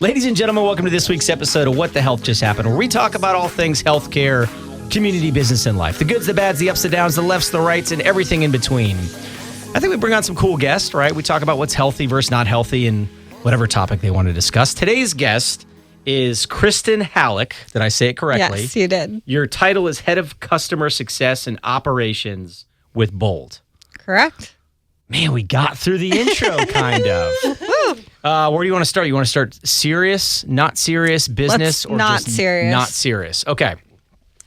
Ladies and gentlemen, welcome to this week's episode of What the Health Just Happened, where we talk about all things healthcare, community, business, and life. The goods, the bads, the ups, the downs, the lefts, the rights, and everything in between. I think we bring on some cool guests, right? We talk about what's healthy versus not healthy and whatever topic they want to discuss. Today's guest is Kristin Halleck. Did I say it correctly? Yes, you did. Your title is Head of Customer Success and Operations with Bold. Correct. Man, we got through the intro, kind of. Where do you want to start? You want to start serious, not serious, business, or not just serious. Not serious. Okay.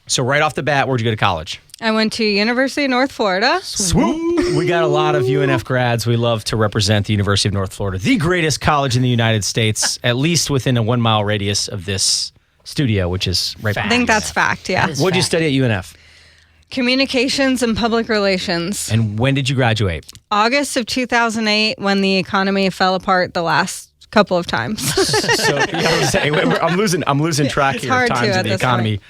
So right off the bat, where'd you go to college? I went to University of North Florida. Swoop. We got a lot of UNF grads. We love to represent the University of North Florida, the greatest college in the United States, at least within a 1 mile radius of this studio, which is right I think that's fact, yeah. What'd you study at UNF? Communications and public relations. And when did you graduate? August of 2008, when the economy fell apart the last couple of times. So yeah, I was saying, I'm losing track It's here hard of to times at and the this economy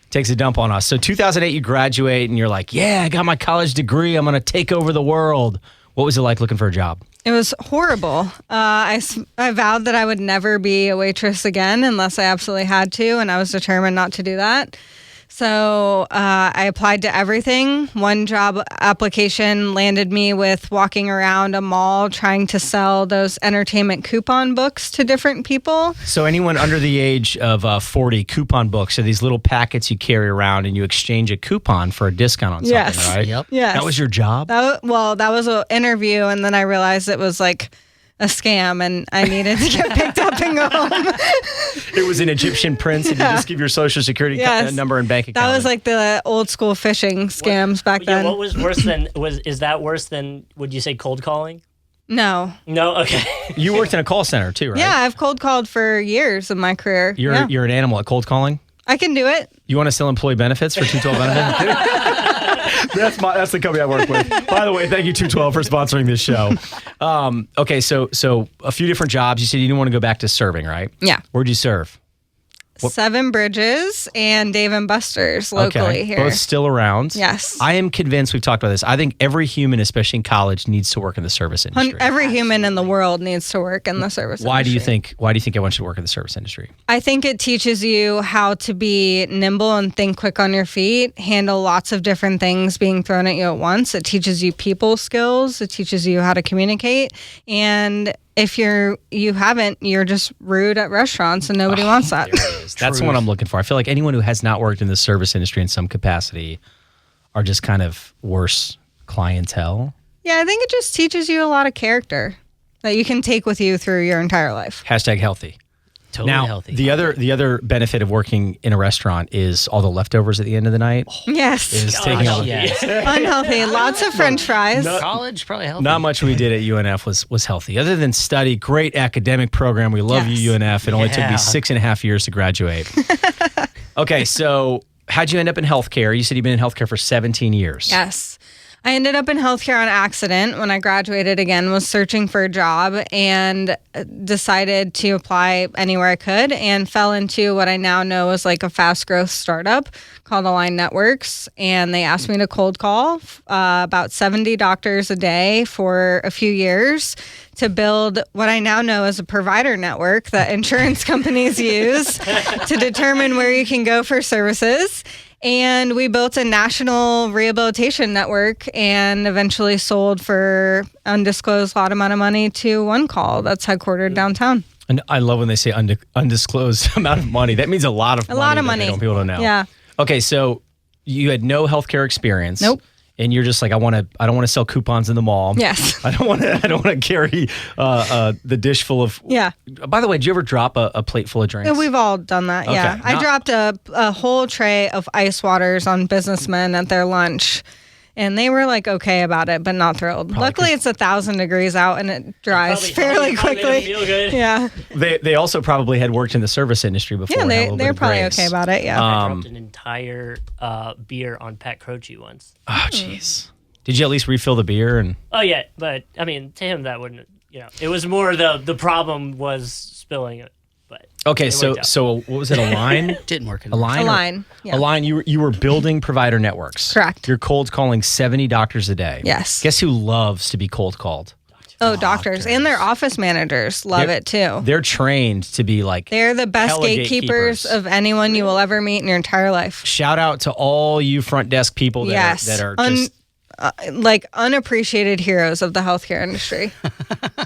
takes a dump on us. So 2008, you graduate and you're like, yeah, I got my college degree. I'm going to take over the world. What was it like looking for a job? It was horrible. I vowed that I would never be a waitress again unless I absolutely had to, and I was determined not to do that. So I applied to everything. One job application landed me with walking around a mall trying to sell those entertainment coupon books to different people. So anyone under the age of 40, coupon books are these little packets you carry around and you exchange a coupon for a discount on something, right? Yep. Yes. That was your job? That was an interview, and then I realized it was like a scam, and I needed to get picked up and go home. It was an Egyptian prince, and you just give your social security number and bank account. That was like the old school phishing scams back then. What was worse than is that worse than, would you say, cold calling? No. No? Okay. You worked in a call center too, right? Yeah, I've cold called for years of my career. You're an animal at cold calling? I can do it. You want to sell employee benefits for 212 benefits? That's the company I work with. By the way, thank you 212 for sponsoring this show. Okay, so a few different jobs. You said you didn't want to go back to serving, right? Yeah. Where'd you serve? Seven Bridges and Dave & Buster's locally here. Both still around. Yes. I am convinced, we've talked about this, I think every human, especially in college, needs to work in the service industry. Every human in the world needs to work in the service industry. Why do you think everyone should work in the service industry? I think it teaches you how to be nimble and think quick on your feet, handle lots of different things being thrown at you at once. It teaches you people skills. It teaches you how to communicate. And if you haven't, you're just rude at restaurants, and nobody wants that. That's what I'm looking for. I feel like anyone who has not worked in the service industry in some capacity are just kind of worse clientele. Yeah, I think it just teaches you a lot of character that you can take with you through your entire life. #healthy. Totally now, healthy. The other benefit of working in a restaurant is all the leftovers at the end of the night. Yes. Is taking all the yes. Unhealthy. Lots of French fries. College, probably healthy. Not much we did at UNF was healthy. Other than study, great academic program. We love you, UNF. It only took me 6.5 years to graduate. Okay, so how'd you end up in healthcare? You said you've been in healthcare for 17 years. Yes. I ended up in healthcare on accident when I graduated again, was searching for a job, and decided to apply anywhere I could, and fell into what I now know is like a fast growth startup called Align Networks. And they asked me to cold call about 70 doctors a day for a few years to build what I now know as a provider network that insurance companies use to determine where you can go for services. And we built a national rehabilitation network and eventually sold for undisclosed lot amount of money to One Call that's headquartered downtown. And I love when they say undisclosed amount of money. That means a lot of money. A lot of money. People don't know. Yeah. Okay, so you had no healthcare experience. Nope. And you're just like, I don't want to sell coupons in the mall. Yes. I don't want to carry the dish full of. Yeah. By the way, did you ever drop a plate full of drinks? Yeah, we've all done that. Okay. Yeah. I dropped a whole tray of ice waters on businessmen at their lunch. And they were like okay about it, but not thrilled. Luckily, it's 1,000 degrees out and it dries fairly quickly. Feel good. Yeah. They also probably had worked in the service industry before. Yeah, they're probably okay about it. Yeah. I dropped an entire beer on Pat Croce once. Oh, jeez. Did you at least refill the beer? And Oh yeah, but I mean, to him that wouldn't. It was more the problem was spilling it. But okay, it so worked out. so what was it? A line? Didn't work. A line? Align, yeah. Align. You were building provider networks. Correct. You're cold calling 70 doctors a day. Yes. Guess who loves to be cold called? Oh, doctors and their office managers love it too. They're trained to be like They're the best hella gatekeepers of anyone you will ever meet in your entire life. Shout out to all you front desk people that are just like unappreciated heroes of the healthcare industry.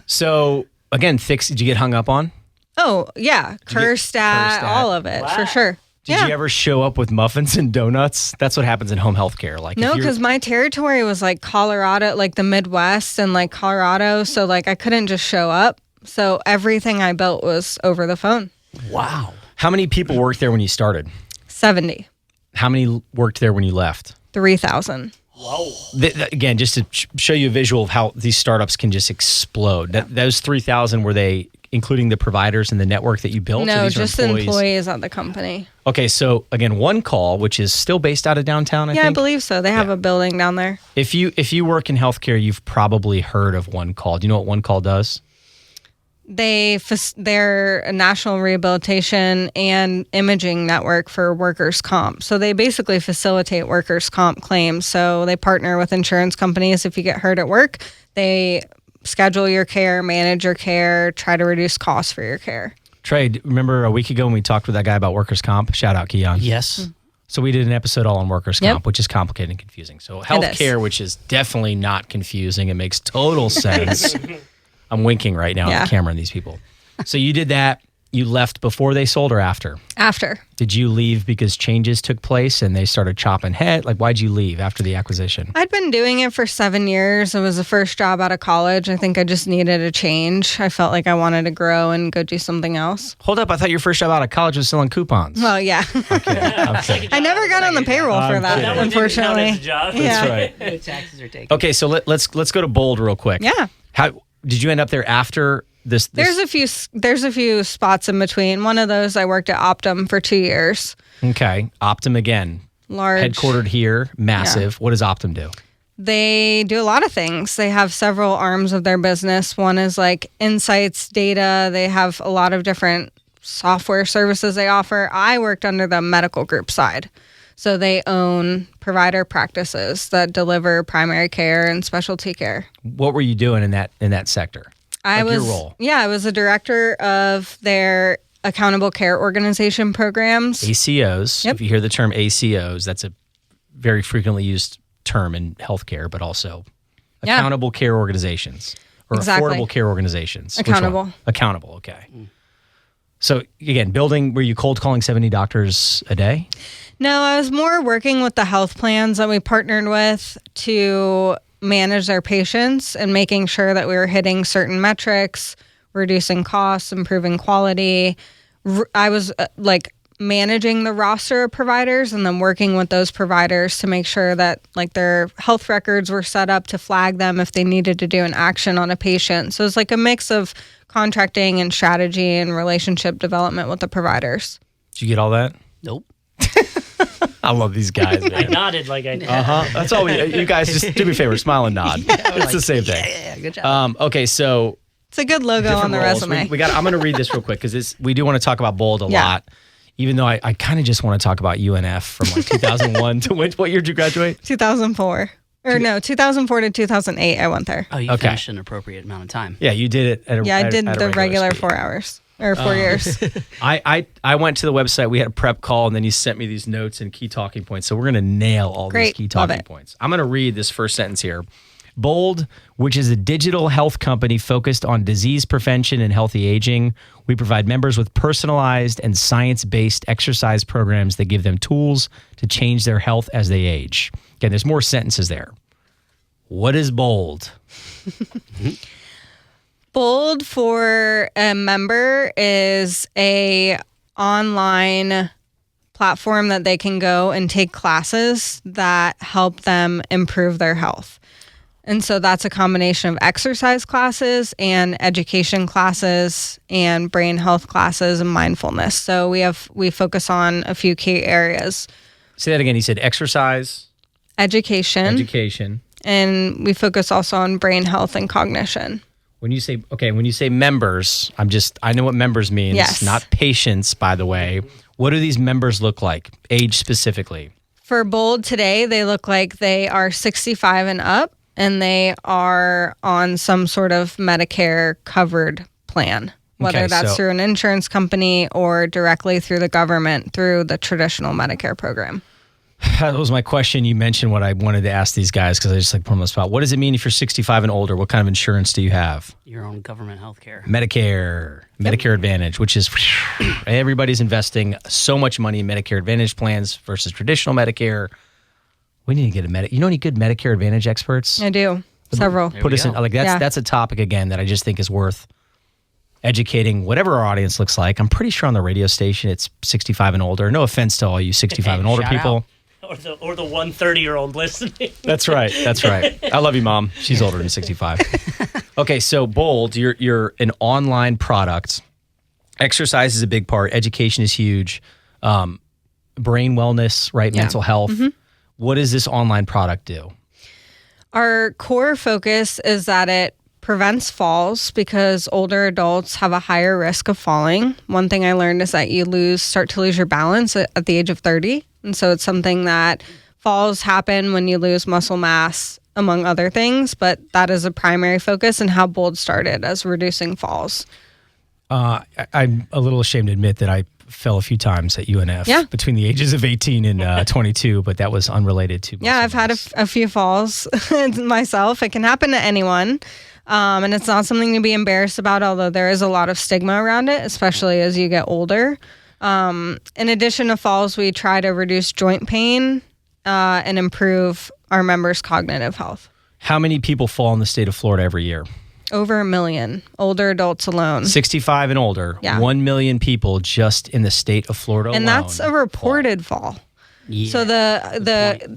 So again, did you get hung up on? Oh yeah, cursed at, all of it for sure. Did you ever show up with muffins and donuts? That's what happens in home health care. Like, no, because my territory was like Colorado, like the Midwest and like Colorado. So like I couldn't just show up. So everything I built was over the phone. Wow. How many people worked there when you started? 70. How many worked there when you left? 3,000. Whoa. Again, just to show you a visual of how these startups can just explode. Those 3,000, were they including the providers and the network that you built? No, just employees at the company. Okay, so again, One Call, which is still based out of downtown, I think? Yeah, I believe so. They have a building down there. If you work in healthcare, you've probably heard of One Call. Do you know what One Call does? They're a national rehabilitation and imaging network for workers' comp. So they basically facilitate workers' comp claims. So they partner with insurance companies. If you get hurt at work, they schedule your care, manage your care, try to reduce costs for your care. Trey, remember a week ago when we talked with that guy about workers' comp? Shout out, Keon. Yes. So we did an episode all on workers' comp, which is complicated and confusing. So healthcare, which is definitely not confusing. It makes total sense. I'm winking right now at the camera and these people. So you did that. You left before they sold or after? After. Did you leave because changes took place and they started chopping head? Like, why'd you leave after the acquisition? I'd been doing it for 7 years. It was the first job out of college. I think I just needed a change. I felt like I wanted to grow and go do something else. Hold up. I thought your first job out of college was selling coupons. Well, yeah. Okay. I never got on the payroll for that, unfortunately. Yeah. Right. No taxes are taken. Okay, so let's go to Bold real quick. Yeah. How did you end up there after this? There's a few spots in between. One of those I worked at Optum for 2 years. Okay, Optum again. Large. Headquartered here, massive. Yeah. What does Optum do? They do a lot of things. They have several arms of their business. One is like insights, data. They have a lot of different software services they offer. I worked under the medical group side. So they own provider practices that deliver primary care and specialty care. What were you doing in that sector? Your role? Yeah, I was a director of their accountable care organization programs. ACOs. Yep. If you hear the term ACOs, that's a very frequently used term in healthcare, but also accountable care organizations or affordable care organizations. Accountable. Accountable, okay. So again, were you cold calling 70 doctors a day? No, I was more working with the health plans that we partnered with to manage their patients and making sure that we were hitting certain metrics, reducing costs, improving quality. I was like managing the roster of providers and then working with those providers to make sure that like their health records were set up to flag them if they needed to do an action on a patient. So it's like a mix of contracting and strategy and relationship development with the providers. Did you get all that? Nope. I love these guys, man. I nodded like I did. That's all you guys just do me a favor, smile and nod. It's the same thing. Yeah, good job. Okay, so It's a good logo on the roles. resume. I'm going to read this real quick because we do want to talk about Bold a lot. Even though I kind of just want to talk about UNF from like 2001 to what year did you graduate? 2004. Or no, 2004 to 2008 I went there. Oh, you finished an appropriate amount of time. Yeah, you did it at I did at the regular speed. 4 hours. Or 4 years. I went to the website. We had a prep call, and then you sent me these notes and key talking points. So we're going to nail all these key talking points. I'm going to read this first sentence here. Bold, which is a digital health company focused on disease prevention and healthy aging. We provide members with personalized and science-based exercise programs that give them tools to change their health as they age. Again, there's more sentences there. What is Bold? Bold for a member is a online platform that they can go and take classes that help them improve their health. And so that's a combination of exercise classes and education classes and brain health classes and mindfulness. So we focus on a few key areas. Say that again. You said exercise, education, and we focus also on brain health and cognition. When you say members, I know what members means, Yes. not patients, by the way. What do these members look like, age specifically? For Bold today, they look like they are 65 and up, and they are on some sort of Medicare covered plan, whether Okay, that's so- through an insurance company or directly through the government through the traditional Medicare program. That was my question. You mentioned what I wanted to ask these guys because I just like put them on the spot. What does it mean if you're 65 and older? What kind of insurance do you have? Your own government health care. Medicare Advantage, which is everybody's investing so much money in Medicare Advantage plans versus traditional Medicare. We need to get you know any good Medicare Advantage experts? I do. Several. Put us in like that's a topic again that I just think is worth educating whatever our audience looks like. I'm pretty sure on the radio station it's 65 and older. No offense to all you 65 and older shout people. out. Or the 130-year-old listening. That's right. That's right. I love you, Mom. She's older than 65. Okay, so Bold, you're an online product. Exercise is a big part. Education is huge. Brain wellness, right? Yeah. Mental health. What does this online product do? Our core focus is that it prevents falls because older adults have a higher risk of falling. One thing I learned is that you start to lose your balance at the age of 30. And so it's something that falls happen when you lose muscle mass, among other things, but that is a primary focus and how Bold started as reducing falls. I'm a little ashamed to admit that I fell a few times at UNF between the ages of 18 and 22, but that was unrelated to muscle I've had a few falls myself. It can happen to anyone. And it's not something to be embarrassed about, although there is a lot of stigma around it, especially as you get older. In addition to falls, we try to reduce joint pain and improve our members' cognitive health. How many people fall in the state of Florida every year? Over 1 million older adults alone. 65 and older. Yeah. 1 million people just in the state of Florida alone. And that's a reported fall. Yeah, So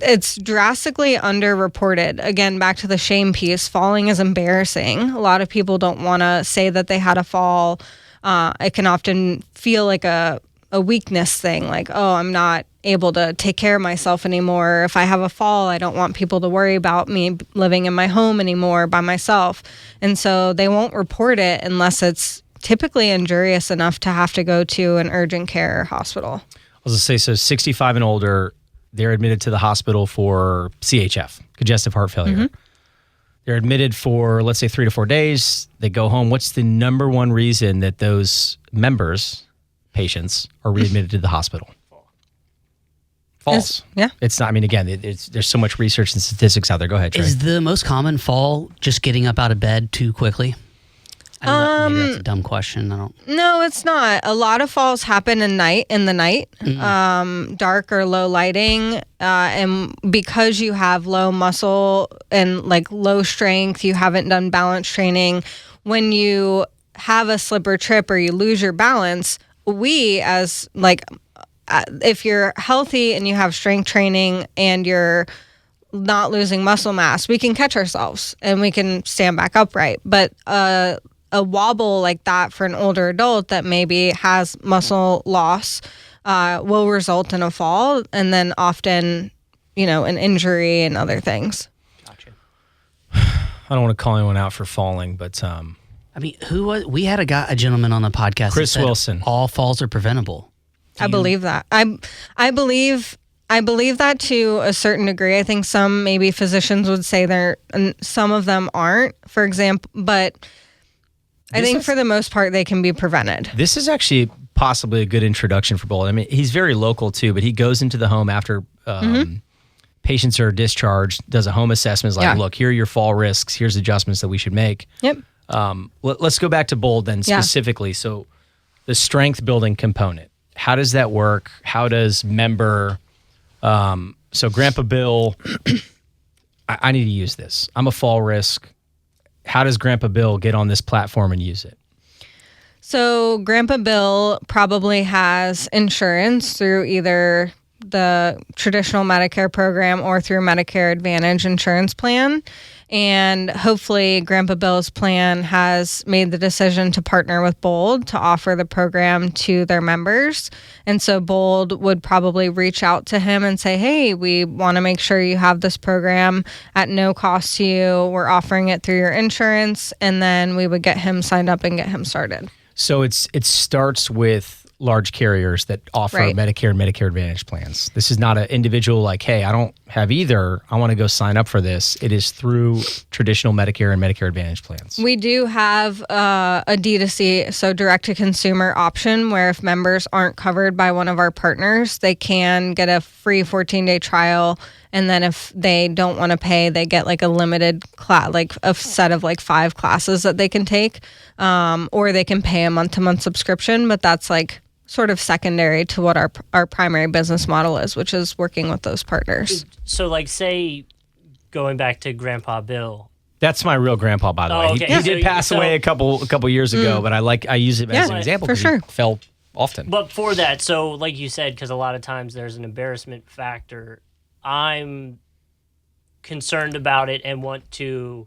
it's drastically underreported. Again, back to the shame piece, falling is embarrassing. A lot of people don't want to say that they had a fall. It can often feel like a weakness thing, like, oh, I'm not able to take care of myself anymore. If I have a fall, I don't want people to worry about me living in my home anymore by myself. And so they won't report it unless it's typically injurious enough to have to go to an urgent care hospital. I was going to say, so 65 and older, they're admitted to the hospital for CHF, congestive heart failure. They're admitted for, let's say, 3 to 4 days. They go home. What's the number one reason that those patients, are readmitted to the hospital? Falls. It's not, I mean, again, there's so much research and statistics out there. Go ahead, Trey. Is the most common fall just getting up out of bed too quickly? I know maybe that's a dumb question. No, it's not. A lot of falls happen in the night, dark or low lighting. And because you have low muscle and like low strength, you haven't done balance training. When you have a slip or trip or you lose your balance, if you're healthy and you have strength training and you're not losing muscle mass, we can catch ourselves and we can stand back upright. But a wobble like that for an older adult that maybe has muscle loss will result in a fall and then often, an injury and other things. Gotcha. I don't want to call anyone out for falling, but I mean, who was? We had a gentleman on the podcast. Chris that said Wilson. All falls are preventable. I believe that. I believe that to a certain degree. I think some maybe physicians would say and some of them aren't, for example, but I think for the most part they can be prevented. This is actually possibly a good introduction for Bold. I mean, he's very local too, but he goes into the home after patients are discharged, does a home assessment, is like, look, here are your fall risks, here's adjustments that we should make. Yep. Let's go back to Bold then specifically. So the strength building component, how does that work? How does so Grandpa Bill, I need to use this. I'm a fall risk. How does Grandpa Bill get on this platform and use it? So Grandpa Bill probably has insurance through either the traditional Medicare program or through Medicare Advantage insurance plan. And hopefully Grandpa Bill's plan has made the decision to partner with Bold to offer the program to their members. And so Bold would probably reach out to him and say, hey, we want to make sure you have this program at no cost to you. We're offering it through your insurance. And then we would get him signed up and get him started. So it starts with large carriers that offer Right. Medicare and Medicare Advantage plans. This is not an individual like, hey, I don't have either. I want to go sign up for this. It is through traditional Medicare and Medicare Advantage plans. We do have a D2C, so direct-to-consumer option, where if members aren't covered by one of our partners, they can get a free 14-day trial. And then if they don't want to pay, they get like a limited class, like a set of like 5 classes that they can take, or they can pay a month-to-month subscription. But that's like sort of secondary to what our primary business model is, which is working with those partners. So, like, say, going back to Grandpa Bill. That's my real grandpa, by the way. okay. He did pass away a couple years ago, but I use it as an example for because sure. he fell often. But for that, so like you said, because a lot of times there's an embarrassment factor, I'm concerned about it and want to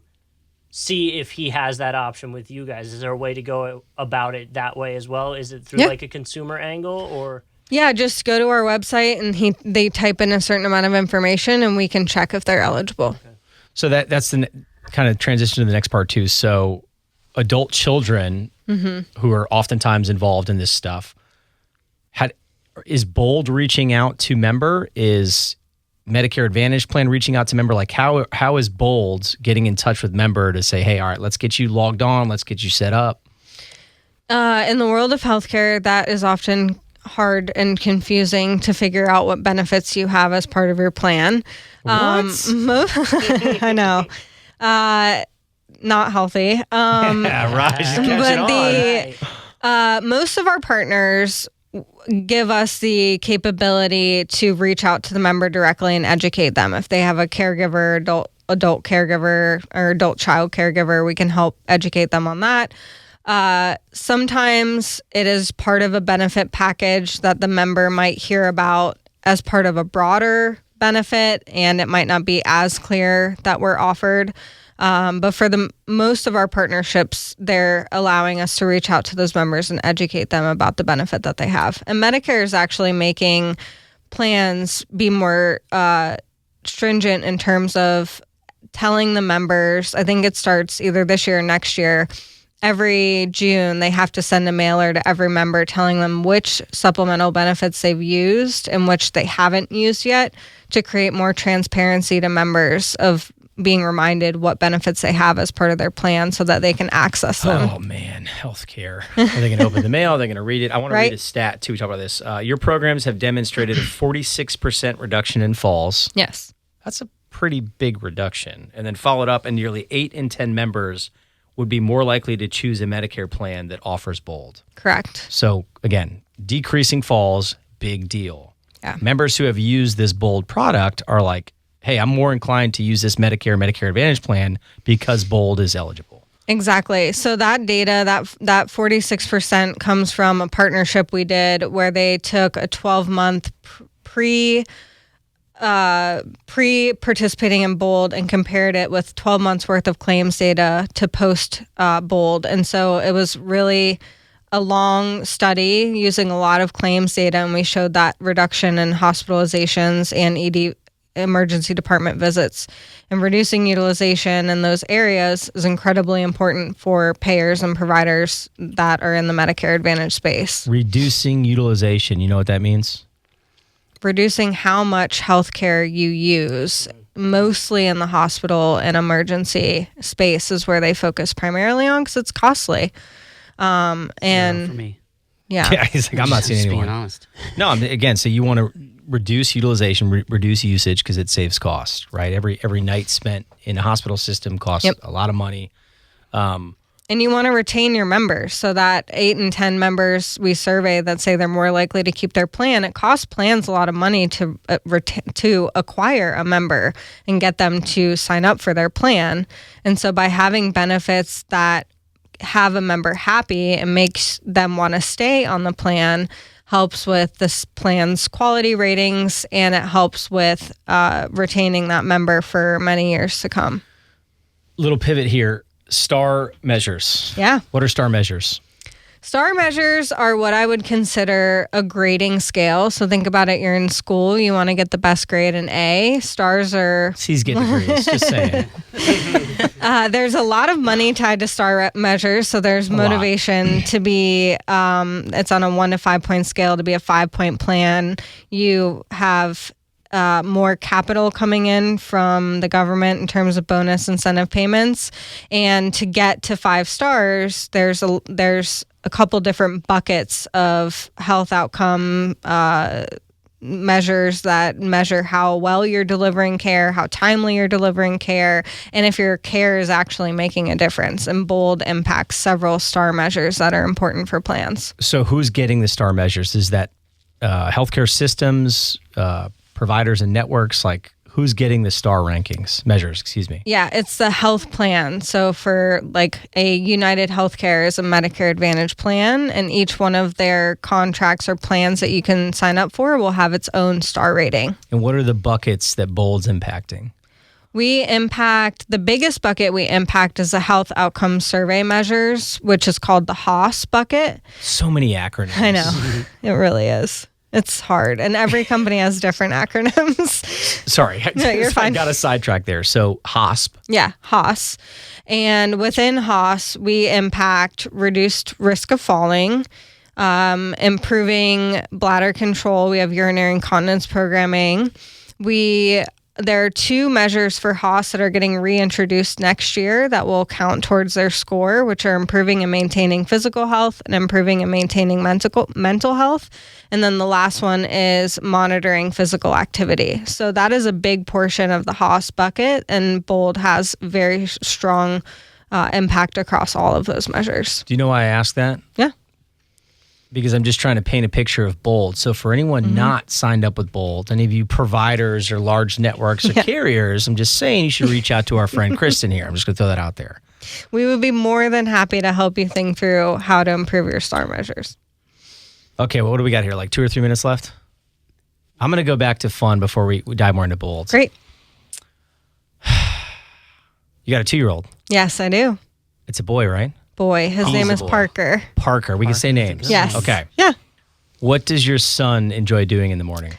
see if he has that option with you guys. Is there a way to go about it that way as well? Is it through like a consumer angle or? Yeah, just go to our website and they type in a certain amount of information and we can check if they're eligible. Okay. So that's the kind of transition to the next part too. So adult children who are oftentimes involved in this stuff, is Bold reaching out to member? Is Medicare Advantage plan reaching out to member? Like how is Bold getting in touch with member to say, hey, all right, let's get you logged on, let's get you set up? In the world of healthcare, that is often hard and confusing to figure out what benefits you have as part of your plan. I know. Not healthy. Yeah, right. Just catching on. Most of our partners give us the capability to reach out to the member directly and educate them. If they have a caregiver, adult caregiver, or adult child caregiver, we can help educate them on that. Sometimes it is part of a benefit package that the member might hear about as part of a broader benefit, and it might not be as clear that we're offered. But for the most of our partnerships, they're allowing us to reach out to those members and educate them about the benefit that they have. And Medicare is actually making plans be more stringent in terms of telling the members. I think it starts either this year or next year. Every June, they have to send a mailer to every member telling them which supplemental benefits they've used and which they haven't used yet, to create more transparency to members of being reminded what benefits they have as part of their plan so that they can access them. Oh, man. Healthcare. Are they going to open the mail? Are they going to read it? I want to read a stat, too. We talk about this. Your programs have demonstrated a 46% reduction in falls. Yes. That's a pretty big reduction. And then followed up, and nearly 8 in 10 members would be more likely to choose a Medicare plan that offers Bold. Correct. So, again, decreasing falls, big deal. Yeah. Members who have used this Bold product are like, hey, I'm more inclined to use this Medicare Advantage plan because Bold is eligible. Exactly. So that data, that 46% comes from a partnership we did where they took a 12-month pre-participating in Bold and compared it with 12 months worth of claims data to post Bold. And so it was really a long study using a lot of claims data, and we showed that reduction in hospitalizations and ED emergency department visits. And reducing utilization in those areas is incredibly important for payers and providers that are in the Medicare Advantage space. Reducing utilization, you know what that means? Reducing how much healthcare you use, mostly in the hospital and emergency space is where they focus primarily on because it's costly. And for me. Yeah, he's like, I'm not seeing Just anyone. being honest. No, again, so you want to reduce utilization, reduce usage because it saves cost, right? Every night spent in a hospital system costs a lot of money. And you want to retain your members, so that 8 in 10 members we survey that say they're more likely to keep their plan. It costs plans a lot of money to acquire a member and get them to sign up for their plan. And so by having benefits that have a member happy and makes them want to stay on the plan helps with this plan's quality ratings, and it helps with retaining that member for many years to come. Little pivot here. STAR measures. Yeah. What are STAR measures? STAR measures are what I would consider a grading scale. So think about it. You're in school. You want to get the best grade in A. STARs are... C's get degrees, just saying. There's a lot of money tied to star measures. So there's motivation to be, it's on a 1 to 5 point scale to be a 5-point plan. You have more capital coming in from the government in terms of bonus incentive payments. And to get to 5 stars, there's a couple different buckets of health outcome measures that measure how well you're delivering care, how timely you're delivering care, and if your care is actually making a difference. And BOLD impacts several star measures that are important for plans. So who's getting the star measures? Is that healthcare systems, providers and networks? Like, who's getting the star measures, excuse me? Yeah, it's the health plan. So for like a United Healthcare is a Medicare Advantage plan, and each one of their contracts or plans that you can sign up for will have its own star rating. And what are the buckets that BOLD's impacting? The biggest bucket we impact is the health outcome survey measures, which is called the HOS bucket. So many acronyms. I know. It really is. It's hard. And every company has different acronyms. Sorry. No, you're fine. I got a sidetrack there. So HOSP. Yeah, HOS. And within HOS, we impact reduced risk of falling, improving bladder control. We have urinary incontinence programming. There are 2 measures for HOS that are getting reintroduced next year that will count towards their score, which are improving and maintaining physical health and improving and maintaining mental health. And then the last one is monitoring physical activity. So that is a big portion of the HOS bucket, and BOLD has very strong impact across all of those measures. Do you know why I asked that? Yeah. Because I'm just trying to paint a picture of BOLD. So for anyone not signed up with BOLD, any of you providers or large networks or carriers, I'm just saying you should reach out to our friend Kristin here. I'm just going to throw that out there. We would be more than happy to help you think through how to improve your star measures. Okay, well, what do we got here? Like 2 or 3 minutes left? I'm going to go back to fun before we dive more into BOLD. Great. You got a 2-year-old. Yes, I do. It's a boy, right? Boy, his name is Parker. Parker. We can say names. Yes. Okay. Yeah. What does your son enjoy doing in the morning?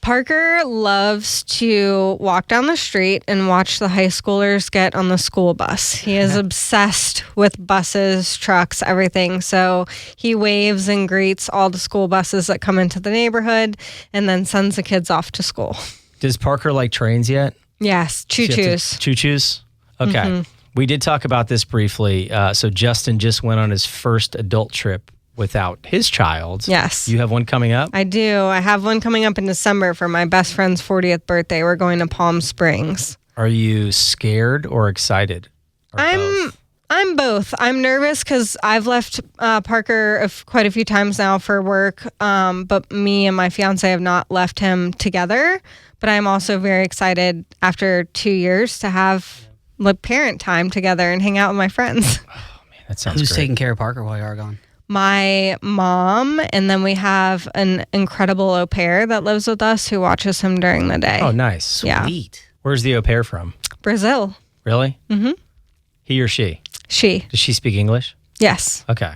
Parker loves to walk down the street and watch the high schoolers get on the school bus. He is obsessed with buses, trucks, everything. So he waves and greets all the school buses that come into the neighborhood and then sends the kids off to school. Does Parker like trains yet? Yes, choo-choos. Choo-choos? Okay. Mm-hmm. We did talk about this briefly. So Justin just went on his first adult trip without his child. Yes. You have one coming up? I do. I have one coming up in December for my best friend's 40th birthday. We're going to Palm Springs. Are you scared or excited? Or both? I'm both. I'm nervous because I've left Parker quite a few times now for work, but me and my fiance have not left him together. But I'm also very excited after 2 years to have parent time together and hang out with my friends. Oh, man, that sounds Who's great. taking care of Parker while you are gone? My mom, and then we have an incredible au pair that lives with us who watches him during the day. Oh, nice. Yeah. Sweet. Where's the au pair from? Brazil. Really? Mm-hmm. He or she? She. Does she speak English? Yes. Okay.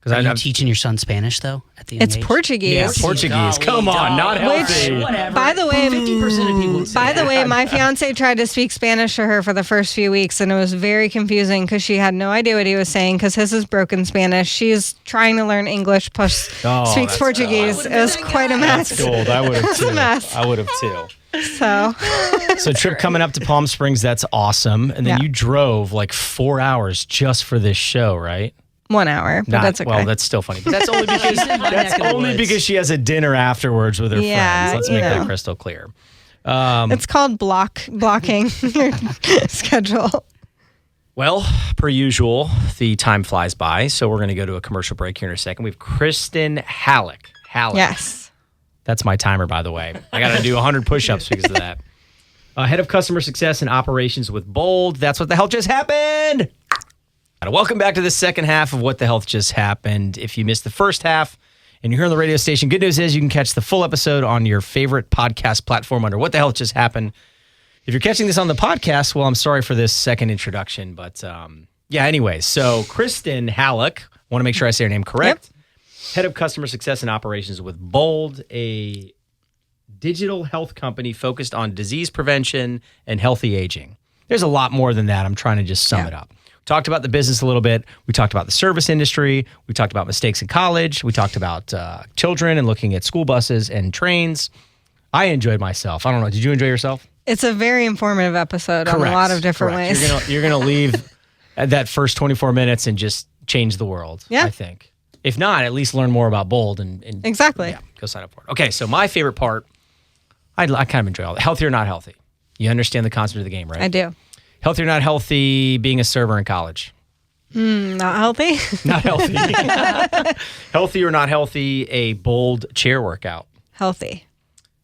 Are you teaching your son Spanish, though, at the young It's age? Portuguese. Yeah, Portuguese. Come on, not healthy. Whatever. By the way, 50% of people would say my fiance tried to speak Spanish to her for the first few weeks, and it was very confusing because she had no idea what he was saying because his is broken Spanish. She's trying to learn English plus speaks Portuguese. It was quite a mess. That's gold. I would have It's a mess. I would have too. So Trip coming up to Palm Springs, that's awesome. And then Yeah. you drove like 4 hours just for this show, right? 1 hour, but that's okay. Well, that's still funny. But that's only because in my neck of the woods. because she has a dinner afterwards with her Yeah, friends. Let's you make that know. crystal clear. It's called blocking your schedule. Well, per usual, the time flies by, so we're going to go to a commercial break here in a second. We have Kristin Halleck. Yes. That's my timer, by the way. I got to do 100 push-ups because of that. Head of Customer Success and Operations with BOLD. That's what the hell just happened. Welcome back to the second half of What the Health Just Happened. If you missed the first half and you're here on the radio station, good news is you can catch the full episode on your favorite podcast platform under What the Health Just Happened. If you're catching this on the podcast, well, I'm sorry for this second introduction, but anyway. So Kristin Halleck, want to make sure I say her name correct. Yep. Head of Customer Success and Operations with BOLD, a digital health company focused on disease prevention and healthy aging. There's a lot more than that. I'm trying to just sum it up. We talked about the business a little bit. We talked about the service industry. We talked about mistakes in college. We talked about children and looking at school buses and trains. I enjoyed myself. I don't know. Did you enjoy yourself? It's a very informative episode on a lot of different ways. You're gonna leave at that first 24 minutes and just change the world. I think. If not, at least learn more about Bold and exactly. Yeah, go sign up for it. Okay, so my favorite part, I kind of enjoy all that. Healthy or not healthy? You understand the concept of the game, right? I do. Healthy or not healthy? Being a server in college. Not healthy. Not healthy. Healthy or not healthy? A Bold chair workout. Healthy.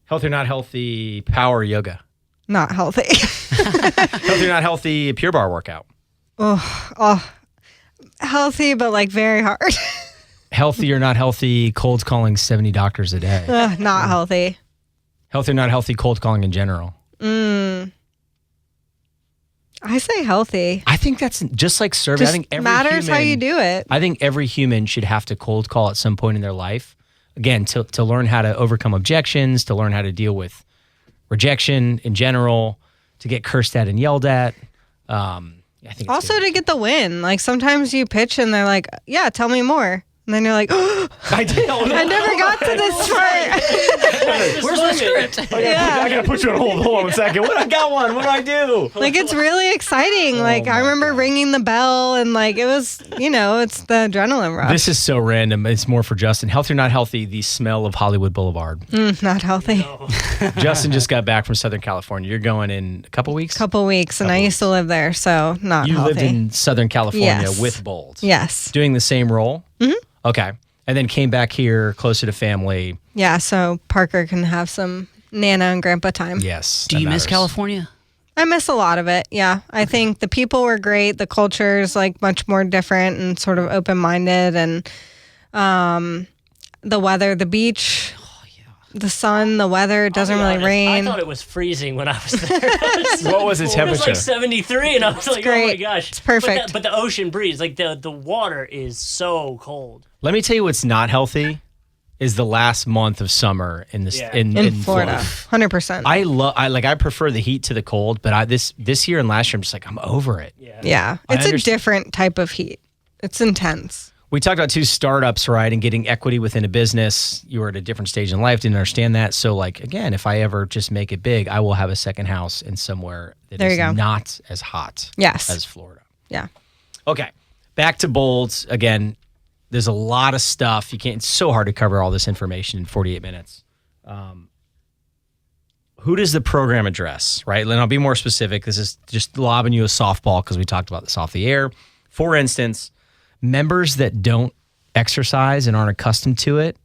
Healthy or not healthy? Power yoga. Not healthy. Healthy or not healthy? A Pure Barre workout. Healthy, but like very hard. Healthy or not healthy? Cold calling 70 doctors a day. Not healthy. Healthy or not healthy? Cold calling in general. I say healthy. I think that's just like serving. I think every matters how you do it. I think every human should have to cold call at some point in their life. Again, to learn how to overcome objections, to learn how to deal with rejection in general, to get cursed at and yelled at. I think also to get the win. Like sometimes you pitch and they're like, "Yeah, tell me more." And then you're like, oh, I never got to this part. Where's the script? I gotta put you on hold. Hold on a second. I got one. What do I do? Like it's really exciting. Like I remember ringing the bell and like it was, it's the adrenaline rush. This is so random. It's more for Justin. Healthy or not healthy? The smell of Hollywood Boulevard. Not healthy. No. Justin just got back from Southern California. You're going in a couple weeks? And I used to live there, so not You healthy. lived in Southern California Yes. with Bold. Yes. Doing the same role? Mm-hmm. Okay. And then came back here closer to family. Yeah, so Parker can have some Nana and Grandpa time. Yes. Do that you miss matters. California? I miss a lot of it. Yeah. I think the people were great. The culture is like much more different and sort of open-minded, and the weather, the beach, the sun, the weather, it doesn't really rain. I thought it was freezing when I was there. What was the It was temperature? like 73, and I was like, great. oh my gosh. It's perfect. But the ocean breeze, like the water is so cold. Let me tell you what's not healthy is the last month of summer in this Yeah. in Florida. 100%. I prefer the heat to the cold, but this year and last year I'm just like I'm over it. yeah. I It's a understand. different type of heat. It's intense. We talked about 2 startups, right, and getting equity within a business. You were at a different stage in life, didn't understand that. So, like, again, if I ever just make it big, I will have a second house in somewhere that There you is go. not as hot Yes. as Florida. Yeah. Okay, back to Bold. Again, there's a lot of stuff. It's so hard to cover all this information in 48 minutes. Who does the program address, right? And I'll be more specific. This is just lobbing you a softball because we talked about this off the air. For instance, members that don't exercise and aren't accustomed to it,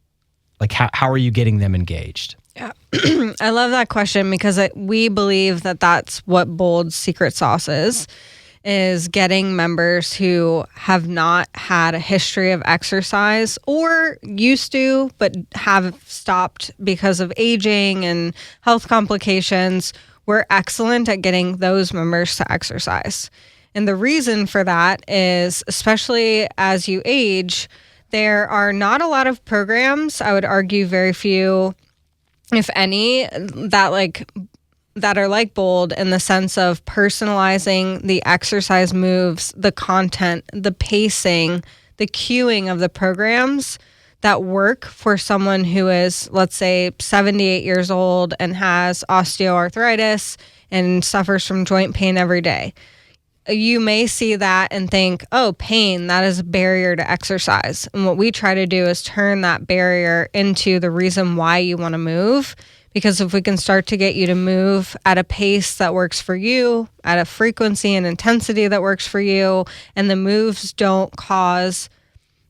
like how are you getting them engaged? I love that question because we believe that that's what Bold's secret sauce is getting members who have not had a history of exercise or used to, but have stopped because of aging and health complications. We're excellent at getting those members to exercise. And the reason for that is, especially as you age, there are not a lot of programs, I would argue very few, if any, that are like Bold in the sense of personalizing the exercise moves, the content, the pacing, the cueing of the programs that work for someone who is, let's say, 78 years old and has osteoarthritis and suffers from joint pain every day. You may see that and think, oh, pain, that is a barrier to exercise. And what we try to do is turn that barrier into the reason why you want to move. Because if we can start to get you to move at a pace that works for you, at a frequency and intensity that works for you, and the moves don't cause,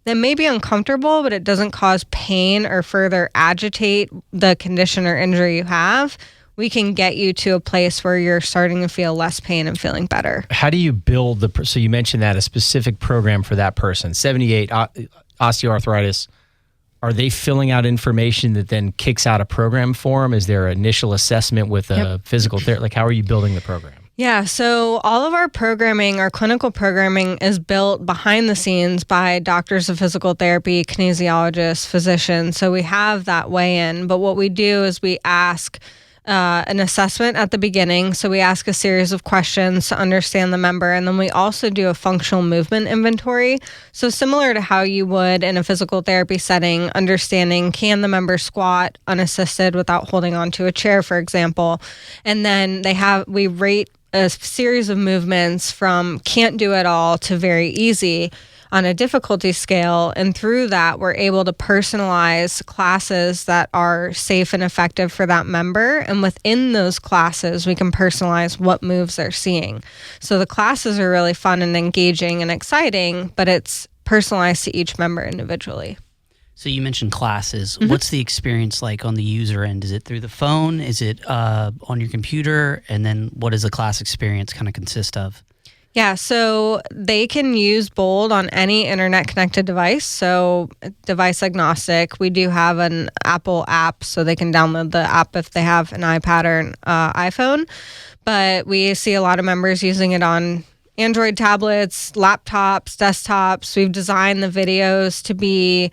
they may be uncomfortable, but it doesn't cause pain or further agitate the condition or injury you have, we can get you to a place where you're starting to feel less pain and feeling better. How do you build so you mentioned that a specific program for that person, 78, osteoarthritis, are they filling out information that then kicks out a program for them? Is there an initial assessment with a physical therapist? Like, how are you building the program? Yeah, so all of our programming, our clinical programming is built behind the scenes by doctors of physical therapy, kinesiologists, physicians. So we have that weigh in. But what we do is we ask an assessment at the beginning. So we ask a series of questions to understand the member. And then we also do a functional movement inventory. So similar to how you would in a physical therapy setting, understanding can the member squat unassisted without holding onto a chair, for example. And then we rate a series of movements from can't do it all to very easy on a difficulty scale. And through that, we're able to personalize classes that are safe and effective for that member. And within those classes, we can personalize what moves they're seeing. So the classes are really fun and engaging and exciting, but it's personalized to each member individually. So you mentioned classes. Mm-hmm. What's the experience like on the user end? Is it through the phone? Is it on your computer? And then what does the class experience kind of consist of? Yeah, so they can use Bold on any internet-connected device, so device agnostic. We do have an Apple app, so they can download the app if they have an iPad or an iPhone. But we see a lot of members using it on Android tablets, laptops, desktops. We've designed the videos to be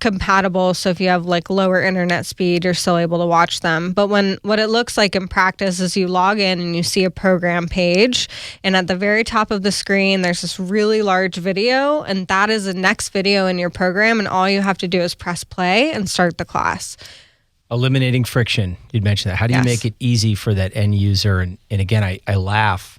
compatible, so if you have like lower internet speed, you're still able to watch them. But what it looks like in practice is you log in and you see a program page, and at the very top of the screen there's this really large video, and that is the next video in your program, and all you have to do is press play and start the class. Eliminating friction. You'd mentioned that. How do you make it easy for that end user? And again, I laugh.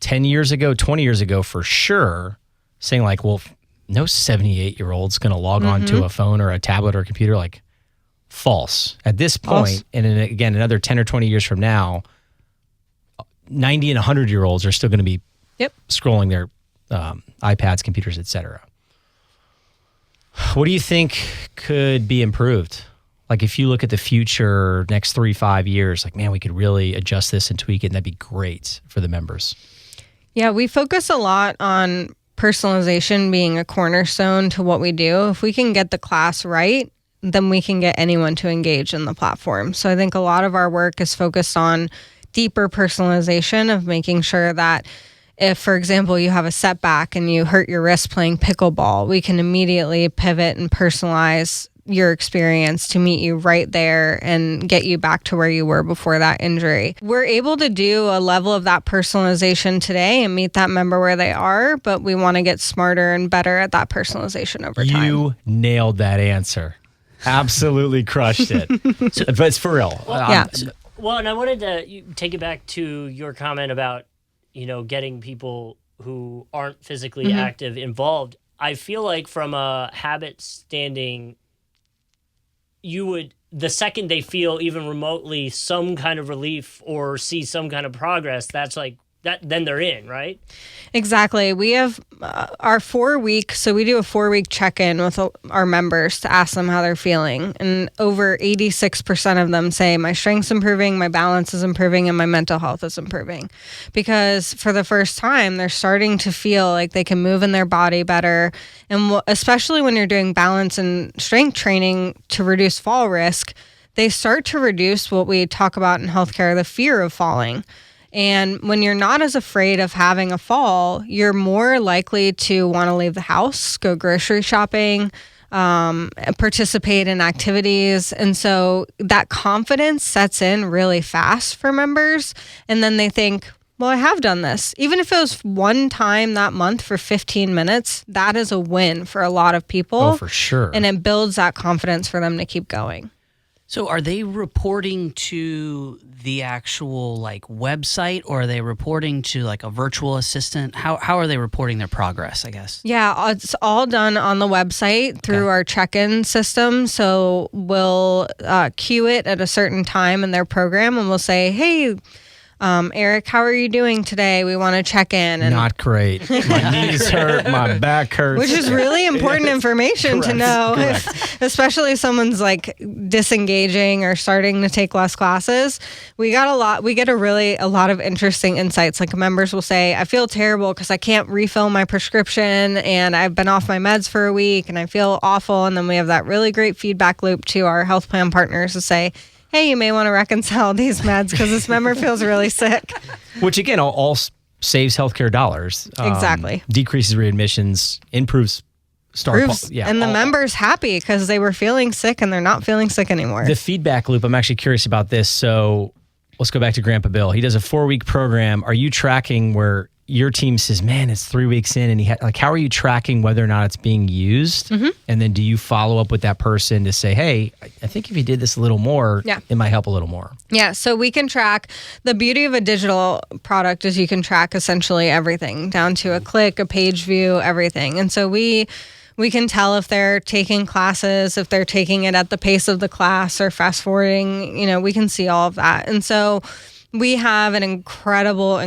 10 years ago, 20 years ago for sure, saying like, well, no 78-year-old's going to log on to a phone or a tablet or a computer. Like, false. At this point, and then again, another 10 or 20 years from now, 90 and 100-year-olds are still going to be scrolling their iPads, computers, etc. What do you think could be improved? Like, if you look at the future, next 3-5 years, like, man, we could really adjust this and tweak it, and that'd be great for the members. Yeah, we focus a lot on personalization being a cornerstone to what we do. If we can get the class right, then we can get anyone to engage in the platform. So I think a lot of our work is focused on deeper personalization of making sure that if, for example, you have a setback and you hurt your wrist playing pickleball, we can immediately pivot and personalize your experience to meet you right there and get you back to where you were before that injury. We're able to do a level of that personalization today and meet that member where they are, but we want to get smarter and better at that personalization over time. You nailed that answer. Absolutely crushed it. But it's for real. Well, and I wanted to take it back to your comment about, getting people who aren't physically active involved. I feel like from a habit standing, the second they feel even remotely some kind of relief or see some kind of progress, that's like that, then they're in, right? Exactly. We have our 4-week, so we do a 4-week check-in with our members to ask them how they're feeling. And over 86% of them say, my strength's improving, my balance is improving, and my mental health is improving. Because for the first time, they're starting to feel like they can move in their body better. And especially when you're doing balance and strength training to reduce fall risk, they start to reduce what we talk about in healthcare, the fear of falling. And when you're not as afraid of having a fall, you're more likely to want to leave the house, go grocery shopping, participate in activities. And so that confidence sets in really fast for members. And then they think, well, I have done this. Even if it was one time that month for 15 minutes, that is a win for a lot of people. Oh, for sure. And it builds that confidence for them to keep going. So are they reporting to the actual website, or are they reporting to a virtual assistant? How are they reporting their progress, I guess? Yeah, it's all done on the website through our check-in system. So we'll queue it at a certain time in their program, and we'll say, hey, Eric, how are you doing today? We want to check in. And not great. My knees hurt. My back hurts. Which is really important information to know, especially if someone's disengaging or starting to take less classes. We get a lot of interesting insights. Like members will say, I feel terrible because I can't refill my prescription and I've been off my meds for a week and I feel awful. And then we have that really great feedback loop to our health plan partners to say, hey, you may want to reconcile these meds because this member feels really sick. Which, again, all saves healthcare dollars. Exactly. Decreases readmissions, improves proves, yeah, and the members happy because they were feeling sick and they're not feeling sick anymore. The feedback loop, I'm actually curious about this. So let's go back to Grandpa Bill. He does a 4-week program. Are you tracking where your team says, man, it's 3 weeks in, and how are you tracking whether or not it's being used? Mm-hmm. And then do you follow up with that person to say, hey, I think if you did this a little more, it might help a little more? Yeah, so we can track. The beauty of a digital product is you can track essentially everything down to a click, a page view, everything. And so we can tell if they're taking classes, if they're taking it at the pace of the class or fast forwarding, we can see all of that. And so we have an incredible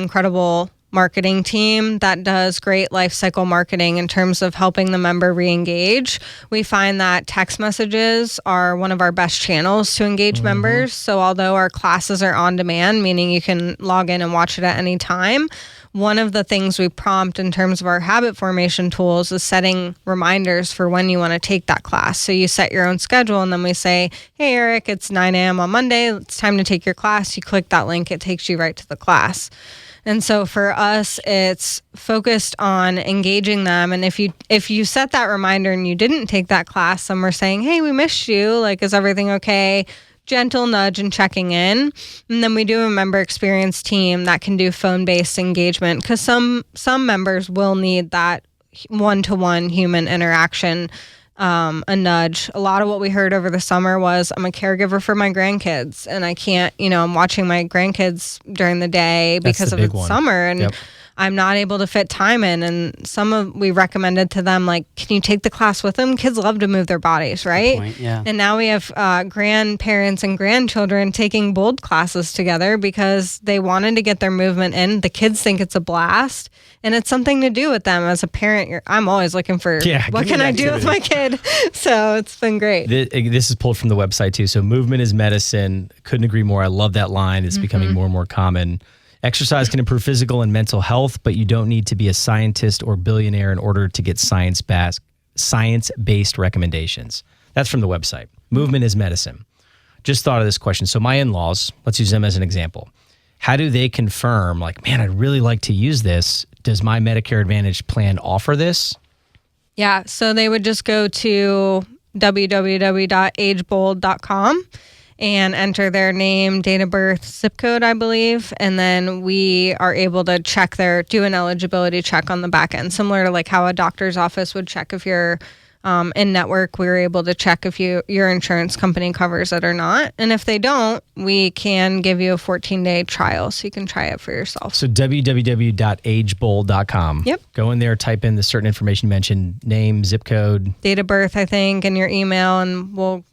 marketing team that does great life cycle marketing in terms of helping the member re-engage. We find that text messages are one of our best channels to engage members. So although our classes are on demand, meaning you can log in and watch it at any time, one of the things we prompt in terms of our habit formation tools is setting reminders for when you want to take that class. So you set your own schedule, and then we say, hey, Eric, it's 9 a.m. on Monday. It's time to take your class. You click that link. It takes you right to the class. And so for us, it's focused on engaging them. And if you set that reminder and you didn't take that class, and we're saying, hey, we missed you. Like, is everything okay? Gentle nudge and checking in. And then we do a member experience team that can do phone-based engagement, because some members will need that one-to-one human interaction, a nudge. A lot of what we heard over the summer was, I'm a caregiver for my grandkids, and I can't, I'm watching my grandkids during the day because of it's summer, and I'm not able to fit time in. And we recommended to them, like, can you take the class with them? Kids love to move their bodies, right? Point, yeah. And now we have grandparents and grandchildren taking bold classes together because they wanted to get their movement in. The kids think it's a blast, and it's something to do with them. As a parent, I'm always looking for, what can I do with my kid? So it's been great. This is pulled from the website too. So movement is medicine. Couldn't agree more. I love that line. It's becoming more and more common. Exercise can improve physical and mental health, but you don't need to be a scientist or billionaire in order to get science-based recommendations. That's from the website. Movement is medicine. Just thought of this question. So my in-laws, let's use them as an example. How do they confirm, like, man, I'd really like to use this. Does my Medicare Advantage plan offer this? Yeah, so they would just go to www.agebold.com and enter their name, date of birth, zip code, I believe. And then we are able to do an eligibility check on the back end, similar to like how a doctor's office would check if you're in network. We were able to check if your insurance company covers it or not. And if they don't, we can give you a 14-day trial so you can try it for yourself. So www.agebold.com. Yep. Go in there, type in the certain information you mentioned, name, zip code. Date of birth, I think, and your email, and we'll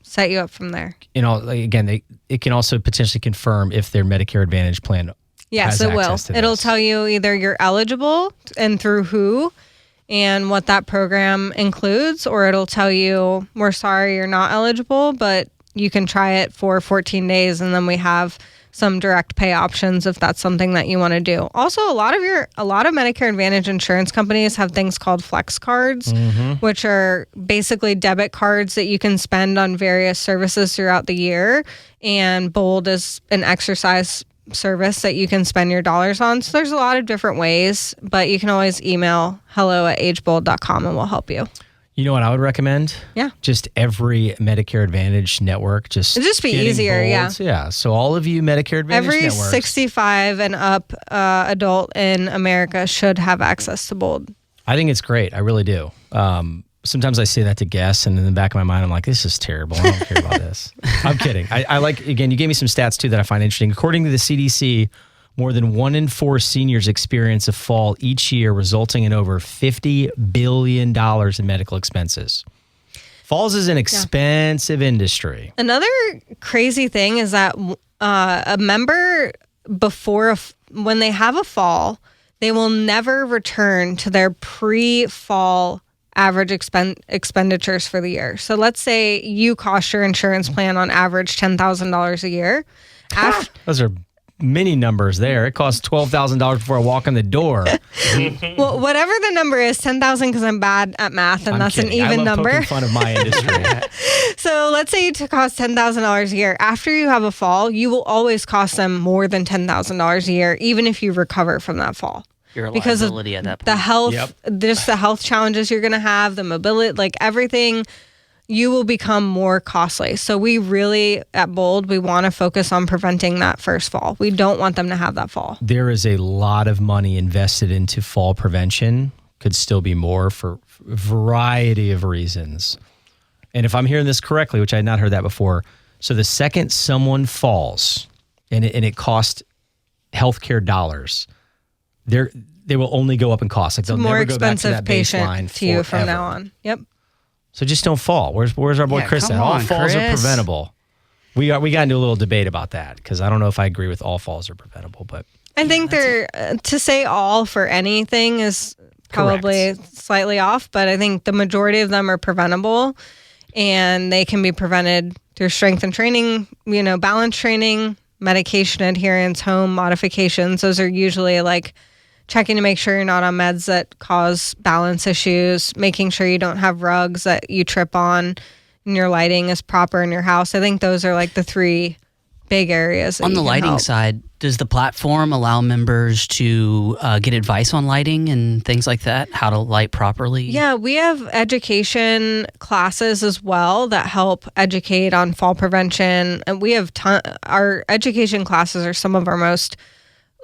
set you up from there. Again, it can also potentially confirm if their Medicare Advantage plan Yes, it will. It'll tell you either you're eligible and through who and what that program includes, or it'll tell you, we're sorry you're not eligible, but you can try it for 14 days, and then we have some direct pay options if that's something that you want to do. Also, a lot of Medicare Advantage insurance companies have things called flex cards, which are basically debit cards that you can spend on various services throughout the year. And Bold is an exercise service that you can spend your dollars on. So there's a lot of different ways, but you can always email hello@agebold.com and we'll help you. You know what I would recommend? Yeah. Just every Medicare Advantage network. It'd just be easier, Bold. Yeah. So all of you Medicare Advantage every networks. 65 and up adult in America should have access to Bold. I think it's great. I really do. Sometimes I say that to guests, and in the back of my mind, I'm like, this is terrible. I don't care about this. I'm kidding. I like, again, you gave me some stats too that I find interesting. According to the CDC, more than 1 in 4 seniors experience a fall each year, resulting in over $50 billion in medical expenses. Falls is an expensive industry. Another crazy thing is that a member, when they have a fall, they will never return to their pre-fall average expenditures for the year. So let's say you cost your insurance plan on average $10,000 a year. Those are many numbers there. It costs $12,000 before I walk in the door. Well, whatever the number is, 10,000 because I'm bad at math, and I'm that's kidding. an even I love number. poking fun of my industry. So let's say you cost $10,000 a year. After you have a fall, you will always cost them more than $10,000 a year, even if you recover from that fall. Your because of liability at that point. the health, Yep. just the health challenges you're going to have, the mobility, like everything, you will become more costly. So we really, at Bold, we want to focus on preventing that first fall. We don't want them to have that fall. There is a lot of money invested into fall prevention. Could still be more for a variety of reasons. And if I'm hearing this correctly, which I had not heard that before, so the second someone falls and it costs healthcare dollars, they will only go up in cost. Like It's a they'll more never go back to expensive that patient baseline to you from forever. now on. Yep. So just don't fall. Where's our boy Yeah, Chris come at? All on, falls are Chris. preventable. We got into a little debate about that because I don't know if I agree with all falls are preventable, but I think they're to say all for anything is probably slightly off, but I think the majority of them are preventable, and they can be prevented through strength and training, balance training, medication adherence, home modifications. Those are usually like checking to make sure you're not on meds that cause balance issues, making sure you don't have rugs that you trip on, and your lighting is proper in your house. I think those are like the three big areas. On the lighting side, does the platform allow members to get advice on lighting and things like that? How to light properly? Yeah, we have education classes as well that help educate on fall prevention. And we have our education classes are some of our most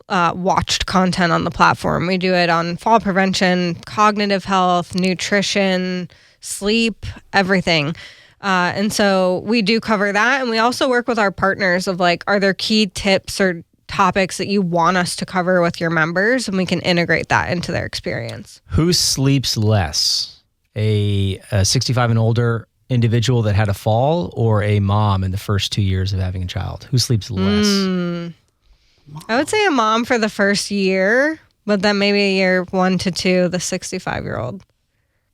watched content on the platform. We do it on fall prevention, cognitive health, nutrition, sleep, everything. And so we do cover that. And we also work with our partners of like, are there key tips or topics that you want us to cover with your members? And we can integrate that into their experience. who sleeps less? A 65 and older individual that had a fall or a mom in the first 2 years of having a child? Who sleeps less? I would say a mom for the first year, but then maybe year 1 to 2, the 65-year-old.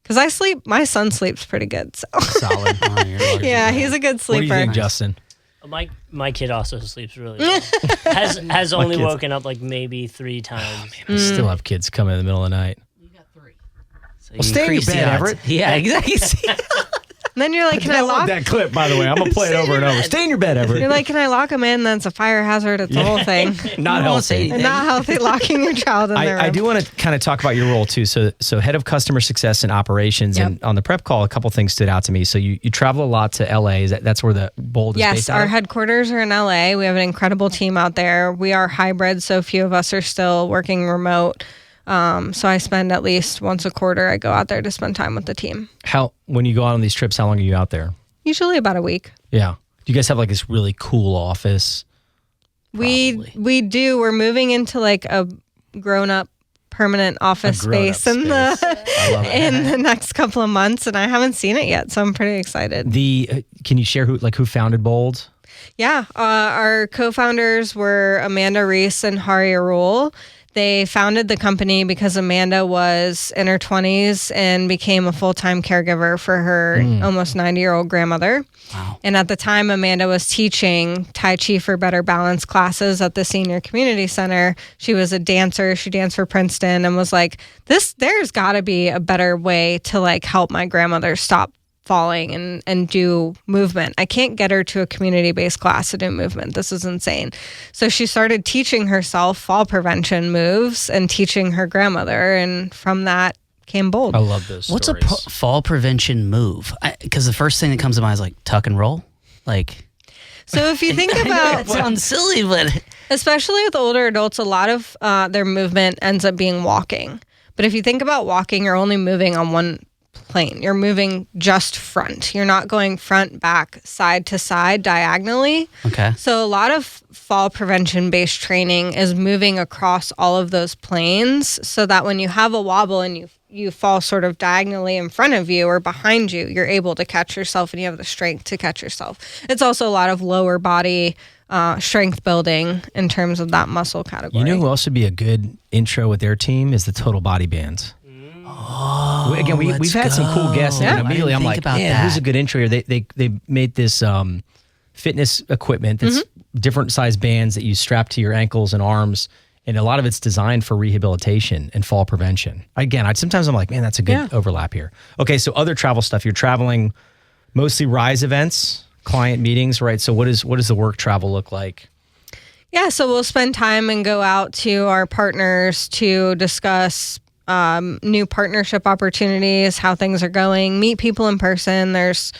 Because my son sleeps pretty good. So Solid. Oh, you're lucky. yeah, he's a good What do you sleeper. think, Justin? My kid also sleeps really well. has only kids- woken up like maybe 3 times. I still have kids come in the middle of the night. So Well, stay in your increase the bed, odds. Everett. Yeah, exactly. And then you're like, can I lock? that clip, by the way. I'm going to play it over and over. Stay in your bed, Everett. You're like, can I lock him in? That's a fire hazard. It's a whole thing. Not You won't say healthy. And not healthy locking your child in their room. I do want to kind of talk about your role too. So head of customer success and operations, Yep. and on the prep call, a couple things stood out to me. So you travel a lot to LA. That's where the Bold is Yes, based out our of? headquarters are in LA. We have an incredible team out there. We are hybrid, so few of us are still working remote. So I spend at least once a quarter, I go out there to spend time with the team. When you go out on these trips, how long are you out there? Usually about a week. Yeah. Do you guys have like this really cool office? Probably. We do. We're moving into like a grown-up permanent office grown-up space in space. the I love it. in the next couple of months, and I haven't seen it yet, so I'm pretty excited. Can you share who founded Bold? Yeah, our co-founders were Amanda Reese and Hari Arul. They founded the company because Amanda was in her 20s and became a full-time caregiver for her almost 90-year-old grandmother. Wow. And at the time, Amanda was teaching Tai Chi for Better Balance classes at the Senior Community Center. She was a dancer. She danced for Princeton and was like, there's got to be a better way to like help my grandmother stop falling and do movement. I can't get her to a community-based class to do movement. This is insane. So she started teaching herself fall prevention moves and teaching her grandmother. And from that came Bold. I love those What's stories. a fall prevention move? Because the first thing that comes to mind is like tuck and roll. Like, So if you think I know about, that sounds silly, but especially with older adults, a lot of their movement ends up being walking. But if you think about walking, you're only moving on one plane. You're moving just front. You're not going front, back, side to side diagonally. okay. So a lot of fall prevention based training is moving across all of those planes so that when you have a wobble and you fall sort of diagonally in front of you or behind you, you're able to catch yourself and you have the strength to catch yourself. It's also a lot of lower body strength building in terms of that muscle category. You know who else would be a good intro with their team is the Total Body Band. Again, we've let's had some cool guests, go. and I immediately I'm didn't like, think about man, who's that. a good intro here? They made this fitness equipment that's different size bands that you strap to your ankles and arms, and a lot of it's designed for rehabilitation and fall prevention. Again, sometimes I'm like, man, that's a good overlap here. Okay, so other travel stuff. You're traveling mostly Rise events, client meetings, right? So what does the work travel look like? Yeah, so we'll spend time and go out to our partners to discuss new partnership opportunities, how things are going, meet people in person. There's,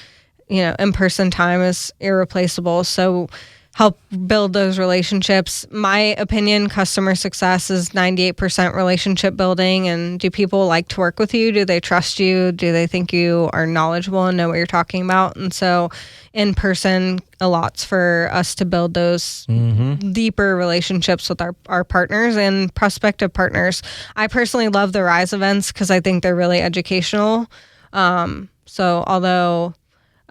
in-person time is irreplaceable. So help build those relationships. My opinion, customer success is 98% relationship building. And do people like to work with you? Do they trust you? Do they think you are knowledgeable and know what you're talking about? And so in person allots for us to build those deeper relationships with our partners and prospective partners. I personally love the Rise events because I think they're really educational. So although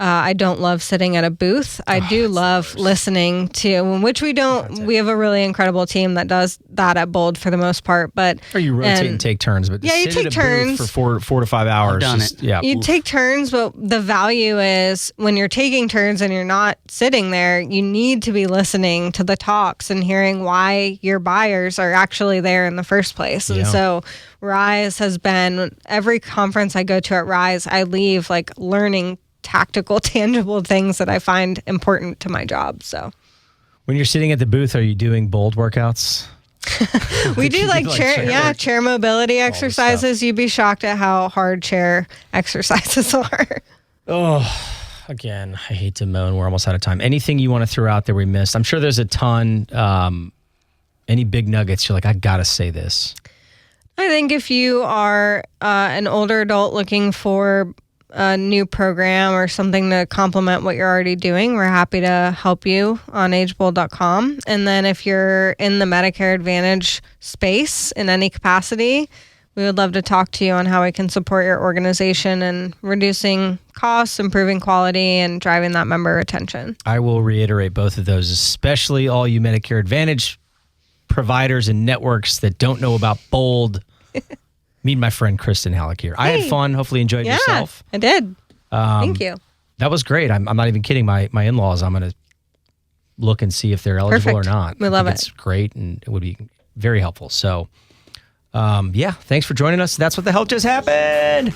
I don't love sitting at a booth, I do love listening to, which we don't. We have a really incredible team that does that at Bold for the most part. But Or you rotate and take turns, but Yeah, you sit at take a booth turns. for 4 to 5 hours. done it. Yeah, you take turns, but the value is when you're taking turns and you're not sitting there, you need to be listening to the talks and hearing why your buyers are actually there in the first place. And Yeah. so Rise has been, every conference I go to at Rise, I leave like learning tactical, tangible things that I find important to my job. So When you're sitting at the booth, are you doing Bold workouts? we do like chair mobility exercises. You'd be shocked at how hard chair exercises are. Oh, again, I hate to moan. We're almost out of time. Anything you want to throw out there we missed? I'm sure there's a ton. Any big nuggets you're like, I got to say this. I think if you are an older adult looking for a new program or something to complement what you're already doing, we're happy to help you on agebold.com. And then if you're in the Medicare Advantage space in any capacity, we would love to talk to you on how we can support your organization in reducing costs, improving quality, and driving that member retention. I will reiterate both of those, especially all you Medicare Advantage providers and networks that don't know about Bold. Meet my friend Kristin Halleck here. I had fun. Hopefully enjoyed yourself. I did. Thank you. That was great. I'm not even kidding. My in-laws, I'm going to look and see if they're eligible Perfect. or not. We love it. It's great and it would be very helpful. So, thanks for joining us. That's what the hell just happened.